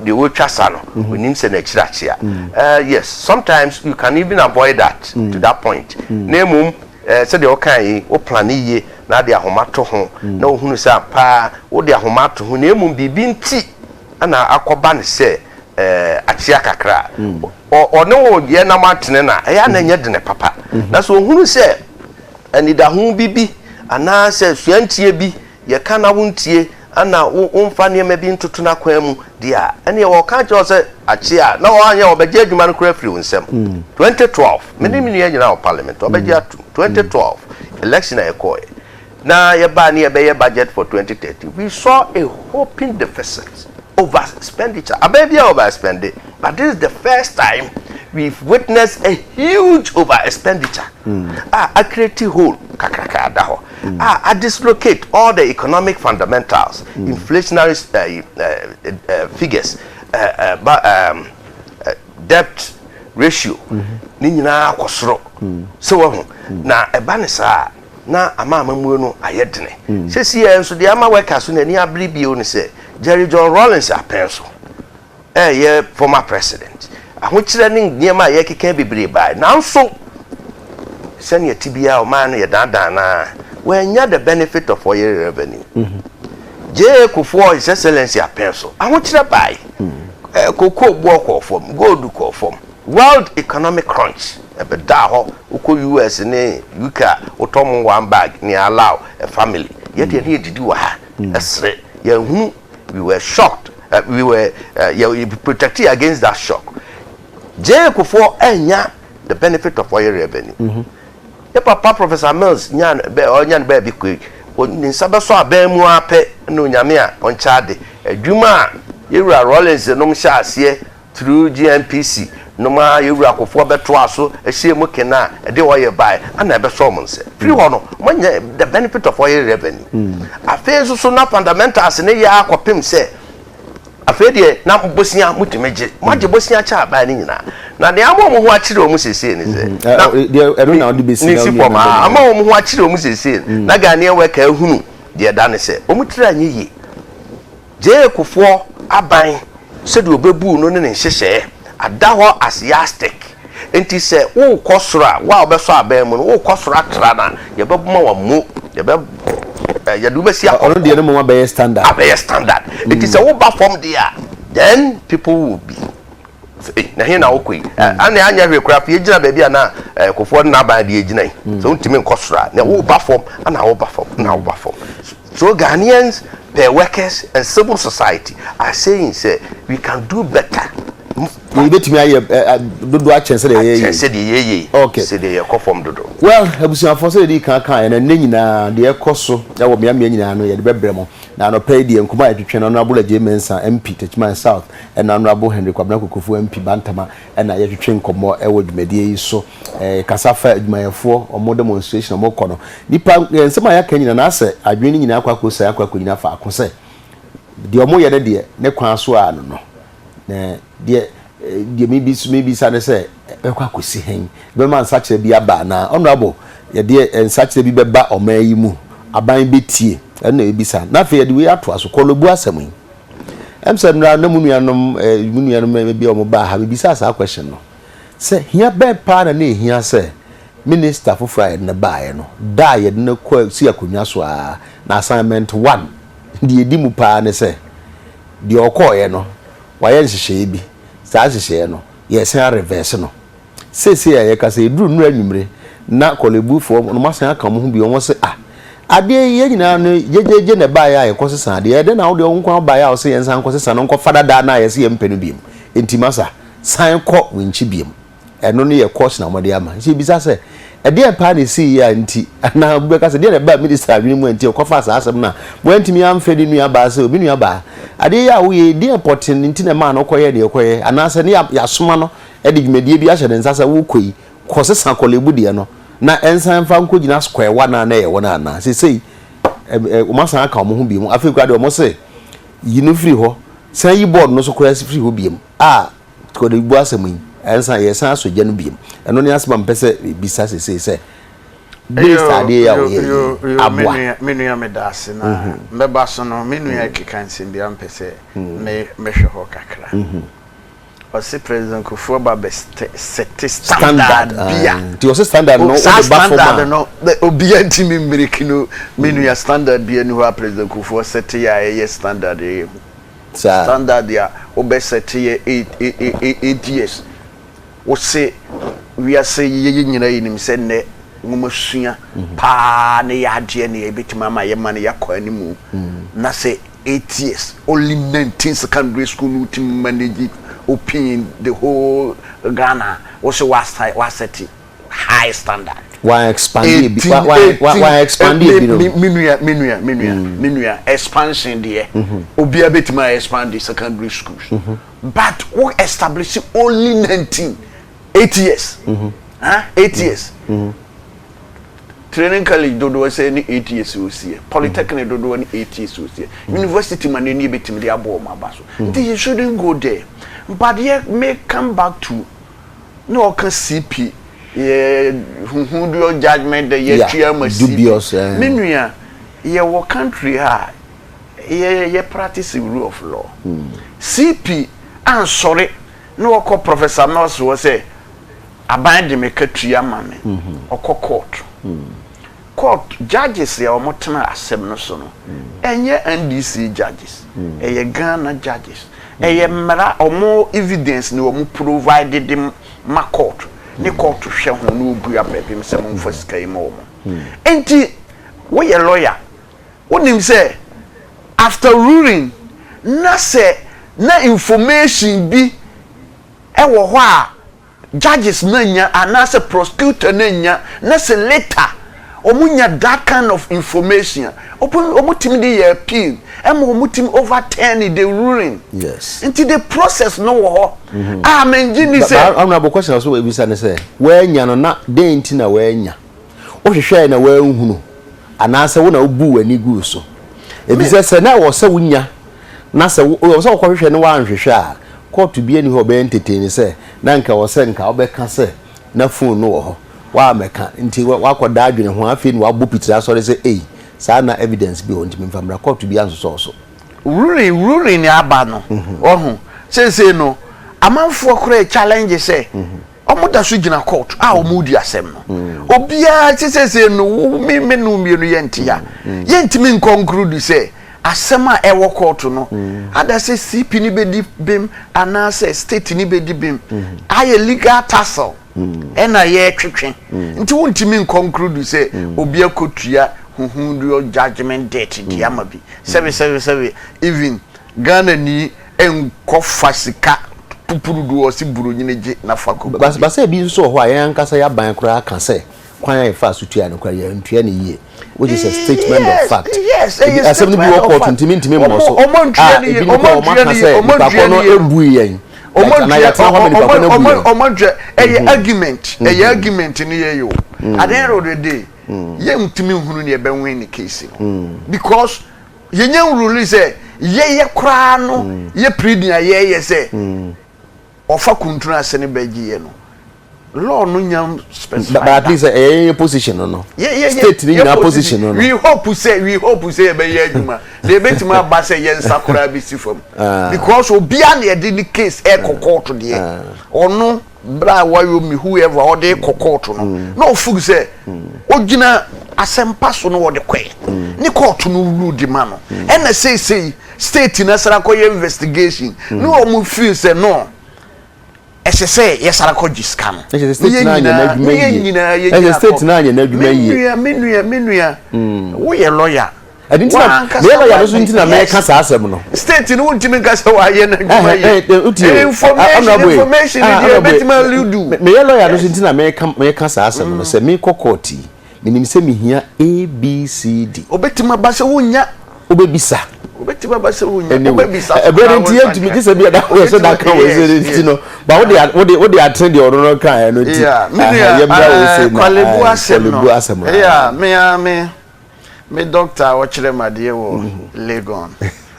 de wo twasa no onim se na kiraachia yes sometimes you can even avoid that to that point na mum se de okan yi o plan ye na de ahomato ho na ohunu sa pa wo de ahomato ho na emu bibi nti ana akoba ne se achia kakra one wo ye na matene na eya na nye de ne papa na so ohunu se anida ho bibi ana se suantie bi ye kana wontie ana wonfa ne ma bi ntoto na kwan mu dia ene wo ka je se achia na wo anya obeje adwuma no kra firi nsem 2012 meni ye nyina parliament obeje 2012 election ekoi na ye ba ne ye be budget for 2030 we saw a hoping deficit over expenditure ababia over spending, but this is the first time we've witnessed a huge over expenditure. I create a hole kakraka daho. I dislocate all the economic fundamentals, inflationary figures, debt ratio. Ninyina kwosoro. So na ebanisa na ama mamuo no ayedene. Sesi enso de ama workers no ani abribio ne se Jerry John Rawlings apenso. Ye former president. Ahokyere ne niema ye keka bebre bai. Nanso sene tibia o man ye dandan na wanya the benefit of oil revenue. Je Kufuor His Excellency apenso. Ahokyere bai. Koko bo form, gold ko form. World economic crunch. Ebeda ho uko US ne UK otom one bag ni allow a family. Yet ye didi wa ha. Esre ye hu we were shocked. We were protected against that shock. J. Kufuor enya the benefit of oil revenue. The papa Professor Mills nyan baby quick. When Sabaso abemu ape no nyamia on chade. Juma Yura Rollins no sha through GNPC. No ma Yura Kufuor beto aso ehie mu kena e de oil buy and ebe so mo nse. Free hono the benefit of oil revenue. Afenso so na fundamentals ne ya akopem se afedie na bosia mutimeje maje bosia cha ba ni nyina na de amo mo ho akire o mu sese ni se na ero na odi besi na ama o mo ho akire o mu sese na Ghanaian weka ehunu de da ne se o mu tira anyi Je Kufuor aban se de obebu no ne nhyehyɛ adaho as yastic enti se wo kosora wa obeso aban mu no wo kosora tra na ye bebuma wa mu ye be ya do besi ono de no mo be standard standard it is a wo ba form there then people will be na here na okoi ana anya hwe kura fe gina ba bia na Kufuor na ban de gina so ntimi nkosora na wo ba form ana wo ba form na wo ba form so Ghanaians, their workers and civil society are saying say we can do better. You bet me do a chance ye okay say they conform dodo. Well, ebusia for say di kan na ne nyina de ekoso ya wo mia nyina no ye de bebremo na no pay di enkuma atwetwe no abula je mensa MP Techman South and honorable Henry Kwabena Kokofu MP Bantama na ye twetwe nkomo e wo dwumedie yi so kasafa adwumayefo omo demonstration omo kono nipa nsema ya kan nyina na ase adwene nyina akwakosa nyina fa akose de omo ye de ne kwan so a no na de maybe say say ekwakosi hen be man sache bi aba na honorable ye de sache bi beba oman yi mu aban betie na ebisa na fe de we ato aso kolobu asem yi emsem na munuanom bi omo ba ha bibisa asa question no say hia be pa na hia say minister for Friday na bae no da ye de na kwa si akonwa so a na assignment 1 de edi mu pa ne say de okoye no waye nhyehyɛ bi saa nhyehyɛ no ye san reverse no sese ya ka say duru nu anwumre na kolebu fo no masan aka mo ho bi won se ade ye nyina no jejeje na ba ya ye kosesa ade ye de na wo de won kwa ba ya wo se ye san kosesa no fada da na ye se ye mpenu bi enti masa san kɔ winchi bi eno no ye course na mo de ama se bisa se ade pa na si ya enti na be ka se de na ba minister adwene mu enti ko fa sa asem na mo enti mi am fedi nua ba se obi nua ba ade ya wo ye de important enti na ma no koye de koye anase ne ya soma no e de dwumedie bi ahye de nsasa wo koi kosesa kolebu de no na ensan fa nko gina square 1 na ye wona na sei o masan aka mo ho bi mu afi kwa de o mo se yinu free ho san yi board no so kora free ho bi mu kolebu asem ensan ye san so genu bi mu eno ne asema mpese bisa se this ade ya wo abwa menu ya medase na mbeba so no menu ya kekanse bia mpese me hwe ho kakra ɔse President Kufuor ba set standard bia ti ɔse standard no standard no obia ntimi mmereki no menu ya standard bia ni ho President Kufuor set ya standard standard ya obe set ya 8 years wo se we are say ye nyina yinim se ne ngomasua pa ne ya ade ne e betima ma ye ma ne yakɔ animu na se 8 years only 19 secondary school no team manage opinion the whole Ghana also was set high standard. Why expand it? Why expand it? Minuya expansion there. Obia betima expand the secondary schools. But we establish only 8 years. 8 years. Training college dodo say ni 8 years we see. Polytechnic dodo ni 8 years we see. University man ni betim dey abo ma baso. You shouldn't go there. But yet may come back to no can CP who do your judgment the year dubious menuya ye wo country ha ye practice the rule of law CP and sorry no ko professor nurse was say aban de me katua mame okọ court judges ya omotena asem no so no enye NDC judges eye Ghana judges eye mara omo evidence ni omo provided them ma court ni court hwe ho no obu abebim se mo mfasika yi ma omo enti we ye lawyer wonim say after ruling na say na information bi e wo ho a judges na nya anase prosecutor na nya na say later omunya that kind of information omutim dey appeal omutim overturn the ruling. Yes, into the process no wo menjini say I'm na question so we bisa ne say we nya no na dey nti na we nya o hwehwe na we nhunu anase wo na obu wani gu so ebisa say na wo se wunya na se wo se wo hwehwe ne wa nhwehwe a court bi ani ho be entertain say na nka wo se nka obeka say na phone no wo ho wa meka nti wa koda adwene ho afi ni wa bopitira so say eh sa na evidence bi on ntimi famra court bi anso so ruling ni aba no ohun say no amanfo kora challenge say omoda so gina court a omudi asem no obia say no me no mienu yentia yentimi conclude say asema ewo court no ada say CP ni bedi bim ana say state ni bedi bim aye legal tussle ena ye twetwe nti wontimi conclude say obia kotua huhundu judgment date di amabi 777 even Ghana ni enkofasika pupurudu osi buronyine na fako ba say bi so ho ayan kasa ya ban kura kan say kwan ya fa sutua no kura ya ntua ne yie which is a statement of fact. Yes, asem bi wo court ntimi mo so omontwa ni omontwa ni ebu yen omontwa argument ni ye yo at the end of the day ye ntimi hunu ne be win the case because ye nya rule say ye kra no ye predinya ye say ofa kuntuna asene bagi ye no law no nyam specified but at least a position no state ni na position no we hope say be ye adwuma they betima ba say ye nsakora bi sifam because obia na ye the case e court there ono bra wayo mi whoever or dey court no fugu say ogina asempa so no wo de kwe ni court no rule di ma no and say state na sara ko investigation no o feel say no say yes ara ko jiska no state na anya na adwuma state na anya na adwuma yi menua wo ye lawyer adintina me lawyer so ntina me ka sa asem no state no ntimi ka sa wa ye na adwuma yi information dey betima ludu me lawyer so ntina me ka sa asem no say me kokoti minim se me hia ABCD obetima ba se wonya obebisa obetima ba se wonya obebisa ebere nti yentimi kisa bi da wo so da kan wo se nti no ba wo de attend the orono kan no nti ye bra wo se kwalebu asem no yeah me doctor wo kire made wo Legon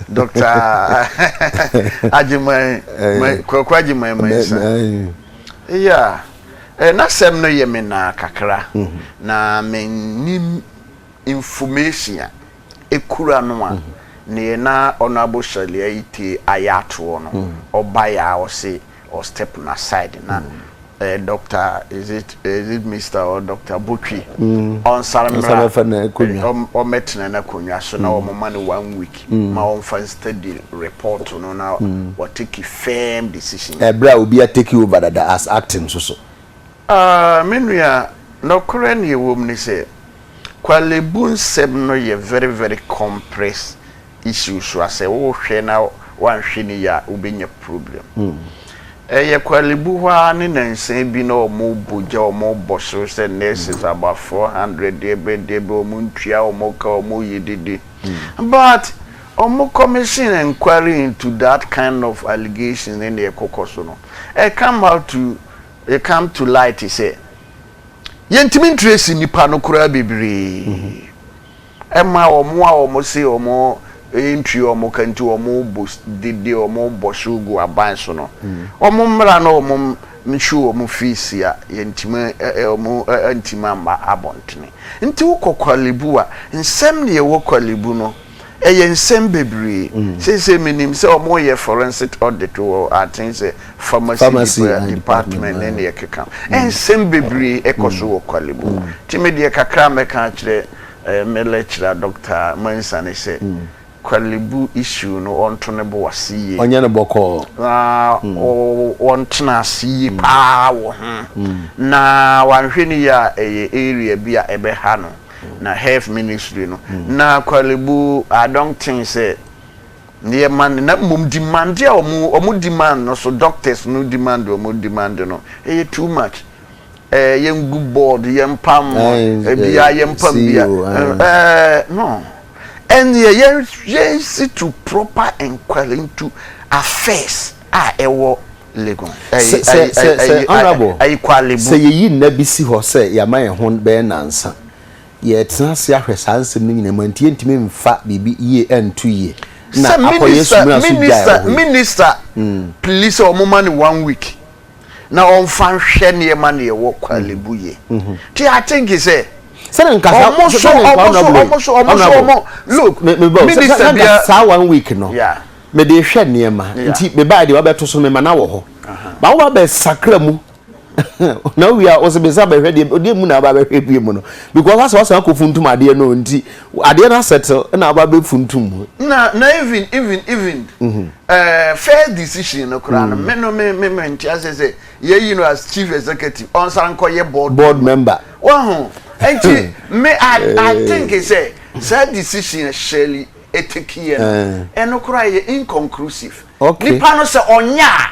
doctor ajimai kwajimai yeah na sem no ye me na kakra na me nim information ekura no a ne na honorable shalia iti ayato no obaya o se or step aside na doctor is it Mr. or Dr. Butchi on Saramra or Metina na Konya so na o man 1 week ma on fan study report no now what take firm decision bra obi a take over that as acting so menua no current ye wom ni say kwalebun seb no ye very very compressed issue so as wo hwe na wan hwe ni ya obenya problem ye kwalibu hwa ni nansen bi na omo boja omo boso se nurses about 400 debe omo ntua omo ka omo yedede but omo commission inquiry into that kind of allegations in the kokoso no come to light say yentimi trace nipa no kura bebre ema omo say omo entry omo kanti omo dede omo boshugu abanso no omo mra no omo nchu omo fees ya yentima omo antima ma abontene nti ukokwalibu a nsem ne ye wokwalibu no eye nsem bebre say minim say omo ye forensic audit or I think say pharmacy department and ye keka nsem bebre ekoso wokwalibu timede kakra meka kire me lecturer Dr. Mansane say kwalibu issue no on Tweneboah wasiye onye ne boko on tena asiye pa wo na wanhweni ya area bia ebe ha no na health ministry no na kwalibu I don't think say ne man na mum demand ya omu demand no so doctors no demand no too much yem good board yem pam bia yem pam bia no. And you see to proper inquiry into affairs ewo legon honorable say ye na bisi ho say ya man ho be nansa ye tena se ahwesansem ni nyina mantie ntime mfa bibi ye entu ye na akoyesu minister police o moment 1 week na on fan hwe ne man ye wo kwalebu ye ti I think he say look minister bia sa 1 week no me de hwe niema nti me ba de wa beto so me ma na wo ho ba wo ba sakra mu na we are also be sabe hwe de mu na ba hwe bie mu no because as was ko funtum ade no nti ade na settle na ba be funtum na even fair decision no kra no me no me nti say ye as chief executive on san ko ye board member me I think he say that decision surely etiki and no cry inconclusive nipa no say onya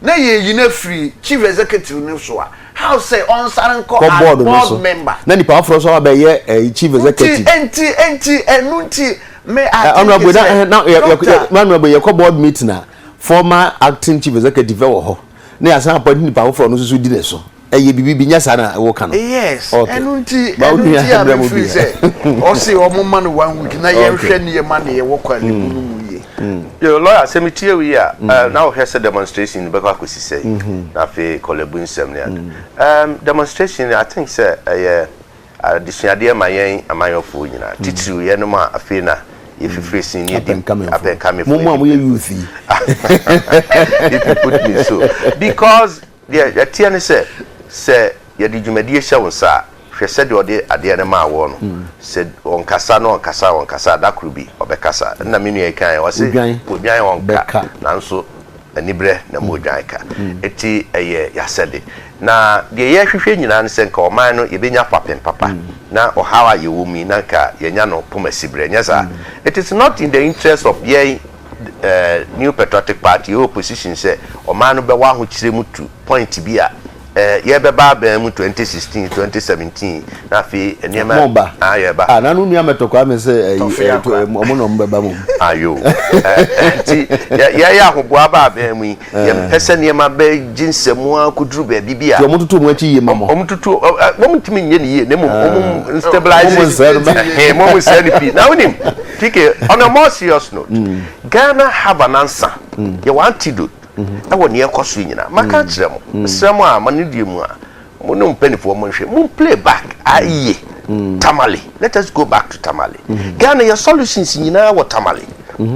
na ye na free chief executive no so how say on saranko board member na nipa afro so ba ye chief executive enti enunti me I honorable now ye board meeting na former acting chief executive wo ho na ya san appoint nipa afro no so di ne so eye bibi nya sana wo kan yes enunti am free say o say o mo man 1 week na ye hwe ne ye man ye wo kwale mu ye your lawyer say me tie we a now here say demonstration be kwa kwesi say na fe kolebu nsem ne demonstration I think say adisuade amayofo nyina titiri ye no ma afi na if you facing near them coming from youth if you put me so because the tiani say ya di dwumadie hye wo sa hwe se de ode ade ne ma wo no said on kasa dakru bi obekasa na menu e kan o se odwan on ka na nso anibre na mo odwan ka eti ya said na de ye hwehwe nyina ne se nka o man no ye benya papem papa na o hawa ye wo mi na nka ye nya no pomasibre nya sa it is not in the interest of ye New Patriotic Party opposition say o man no be wa ho kire mutu point bi a ye be ba ba mu 2016 2017 na fi enema ye ba na no nua metokwa me say omo no mbeba mu ayo ti ye ahoboa ba ba mu ye pese niema be ginsemu akuduru ba bibia yo mututu mu achi ye mamo omututu wo mutimi nye ne ye ne mo stabilize mo sanity na unim tike on a more serious note Ghana have an answer ye want to do ewo ne ekoso nyina maka kire mo sremo a manidie mu a mo no mpanifo mo nhwe mo play back aye tamale let us go back to tamale Ghana your solutions nyina wo tamale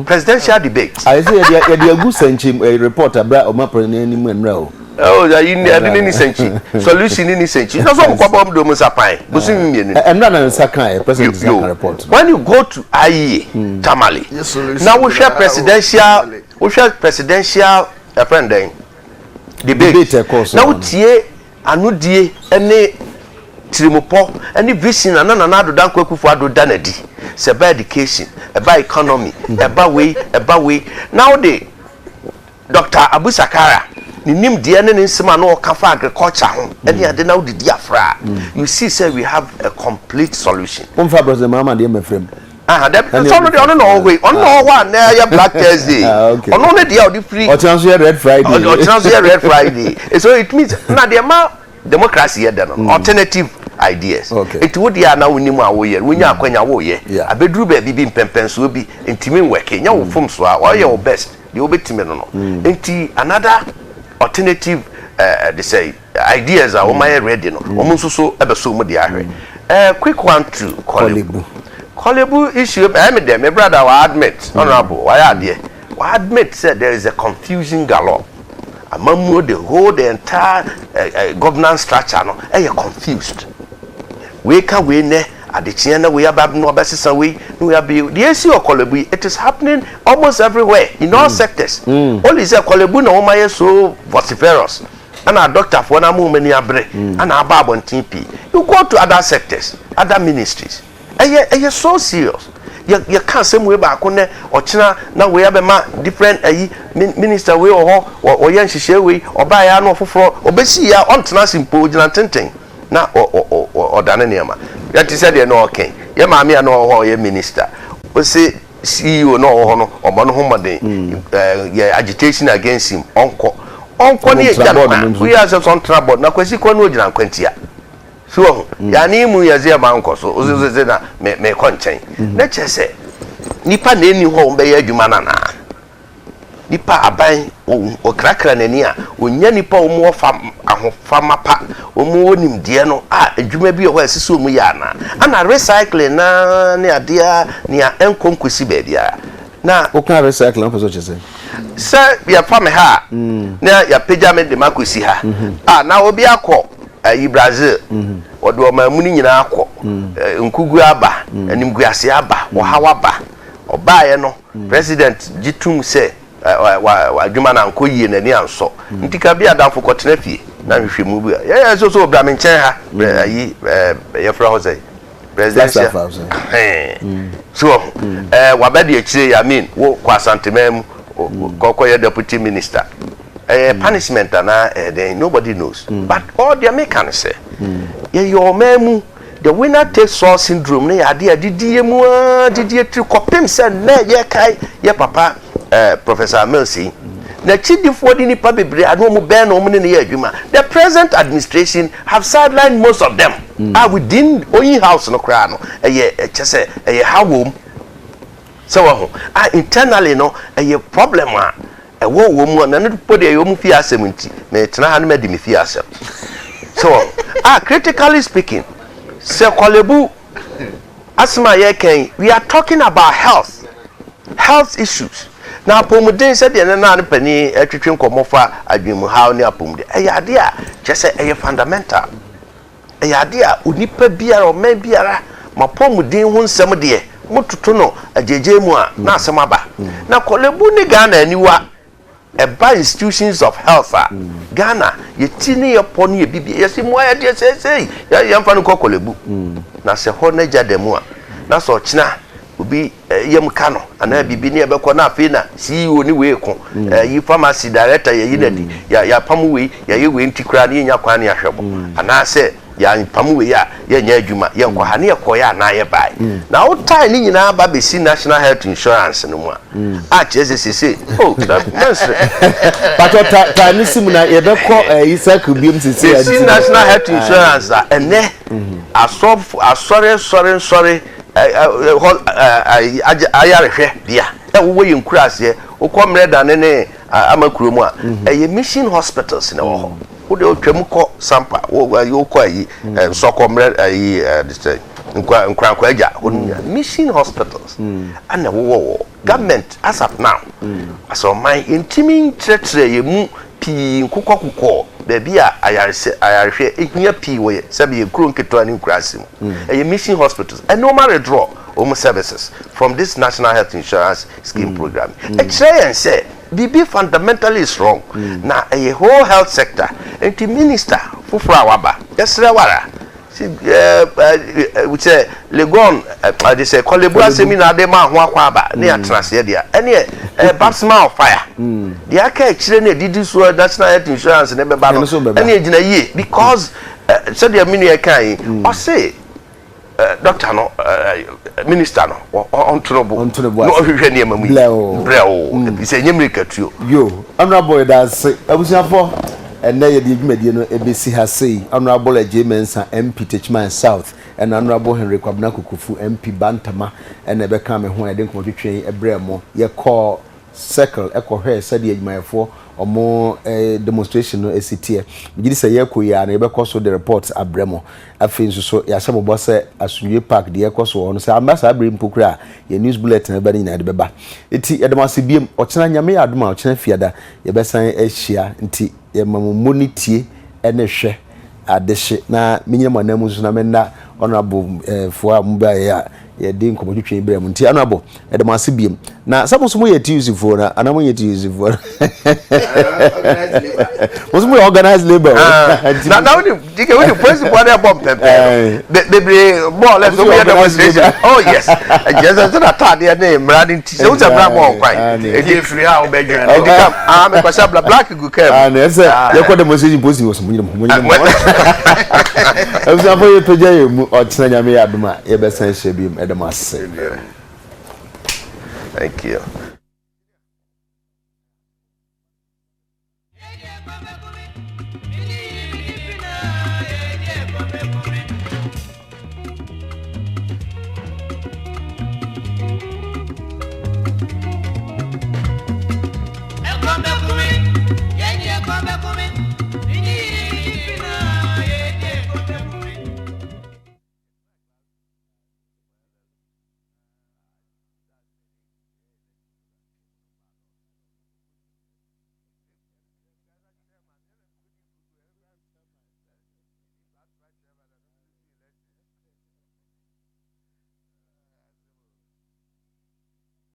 presidential debates. I say you good senchi report about Oma President Monroe. Oh, you didn't senchi. Solution in senchi. That's what Kwabom do Musapai. I'm not an Sakai, President report. When you go to IE, Tamale, now we share presidential friend debate. Now tie anudie ene Trimopo any vision and another dan kwakufu ado danadi se ba education about economy about way now the Dr. Abu Sakara ni nim de ne nsema no kafa agriculture ho ene ade na odi afra you see say we have a complete solution Umfa President Mama de mefrem that already on no way on no one na Black Thursday on no dey out free or chance Red Friday or chance Red Friday so it means na the democracy here then alternative ideas it would ya na wonimu awoye wonya akwanya woye abeduru ba bibi mpempenso bi ntimi nweke nya wo fom so a wo ye wo best the obetime no enti another alternative they say ideas are my ready no omo so ebeso mu de ahwe quick one to Kolebu issue me brother wa admit honorable why admit said there is a confusion galore among the whole the entire governance structure no confused we can we ne Adekye na we abab no obesisa we no abi the issue of Kolebu it is happening almost everywhere in all sectors only say Kolebu na woman so vociferous and our doctor for na mu many abre and ababon TP you go to other sectors other ministries so serious you can't say we back on or China now we have a different minister we or yan shishe we or buy an offer for obesi ya on symposium and tenting na or danema that is said no okay ya mami no ho ye minister we say CEO no ho or bono ho agitation against him onko ni we are just on trouble na kwesi ko no gina kwantia so ya ni mu ya zia banko so oze na me konchen na chese nipa na eni ho mbe ya adwuma na nipa aban o krakra nani a onya nipa o mu ahofa mapa o mu onim de no adwuma bi o ho asisi o mu ya na ana recycling na ne adea ne enkonkosi ba dia na o kan recycling on person chese sir ya fa me ha na ya peja me de makosi ha na obi akọ Brazil odo o mamuni nyina akọ nkugu aba animguase aba wo hawa ba obaye no president gitum se wa adwuma na nkoyie nani anso ntika bia dafo kotena fie na hwehwemu bi ya so obra me nchen ha ye fra hose president so wabadi ekire ya mean wo kwa santemem kokoye deputy minister punishment then nobody knows but all the Americans say your memu the winner takes all syndrome ne ade didie mu didie tri kopem say na ye kai ye papa Professor Melsi na chidifo di nipa bebre anu mu ben no mu ne ye adwuma the present administration have sidelined most of them within oyin house no kra no chese hawom so internally no problem wo mu na no pode yo mu fi asem nti me tena ha no me di me fi asem so critically speaking se Kolebu asma ye kan we are talking about health issues na pomuden se de na na pani atwetwe nkomofa adwemu how ne apomde ade a chese fundamental ade a onipa biara o man biara ma pomuden ho nsem de mututu no ajeje mu a na asem aba na Kolebu ni Ghana aniwa by institutions of health Ghana yetini yaponi ye bibi yesi mo ya de say ya mfa no Kolebu na se ho na gya demu a na so china obi yem ka no ana bibi ne ebekọ na afi na CEO ni we ko yi pharmacy director ye yinadi ya pamu we ya ye we ntikura ne nya kwa ne ahwebo ana se ya pamu we ya nya adwuma ye nkọ ha ne ekoya na ye bai na o tai ni nyina ba be si national health insurance no mu a chese but ta ni sim na ye bekọ isaku biem sisi ya si national health insurance ene sorry ayarehwe dia wo ye nkurase ukomre da ne amakuro mu a mission hospitals na wo ho wo de otwam ko sampa wo ko ayi sokomre ayi nkwa aja mission hospitals and wo government as of now so my intimi tretre ye mu pi nkokokoko baby a ayarhwe ehia pi we sabe ye kuro nketo ani nkurase mu mission hospitals and normal withdraw services from this national health insurance scheme program and say BB fundamentally is wrong na a whole health sector and the minister fufura waba yesre wara we say legon they say kolebua seminar de ma ho akwa aba na atranse dia ene baptismal of fire the aka kire na didi so national health insurance na beba no ene ejina yie because said the minu kan o say doctor no minister no on Tweneboah no hwehwe ne mamu breo say nyemrika tuo yo honorable that's abusiafo and ye di dwumadi no ebesi ha sei honorable Adekye Nsroma MP Techman South and honorable Henry Kwabena Kukufu MP Bantama and ebeka me ho ede nkomotwetwen ebremo ye call circle ekohwe said ye adwumayefo omo demonstration no esitie migidi se ye koya na ebekọ so the reports abremo afin so ya sebobo se asunye park de ekọ so ono se ambasa abrem pokura ye news bulletin ebe ni na de beba eti edemase biem ochena nyame ya adoma ochena fiada ye besan ehia nti ye mamonitie ene hwe adehye na minyema na mu so na menda honorable fo mba ya ye din ko motwetwe ibrahim nti anabo edemase biem na samoso mo ye tuesday for na anamo ye tuesday for was mo organize labor na we dike we principle na bomb pepe the more less so we demonstration oh yes just that atade na emrade nti so we bra more kwan e dey free how be dwan e dey come me kwasa black go come and say ye ko demonstration post was mo nyina for you peja ye mu ochina nyame ya adoma ye besan hye biem edemase thank you.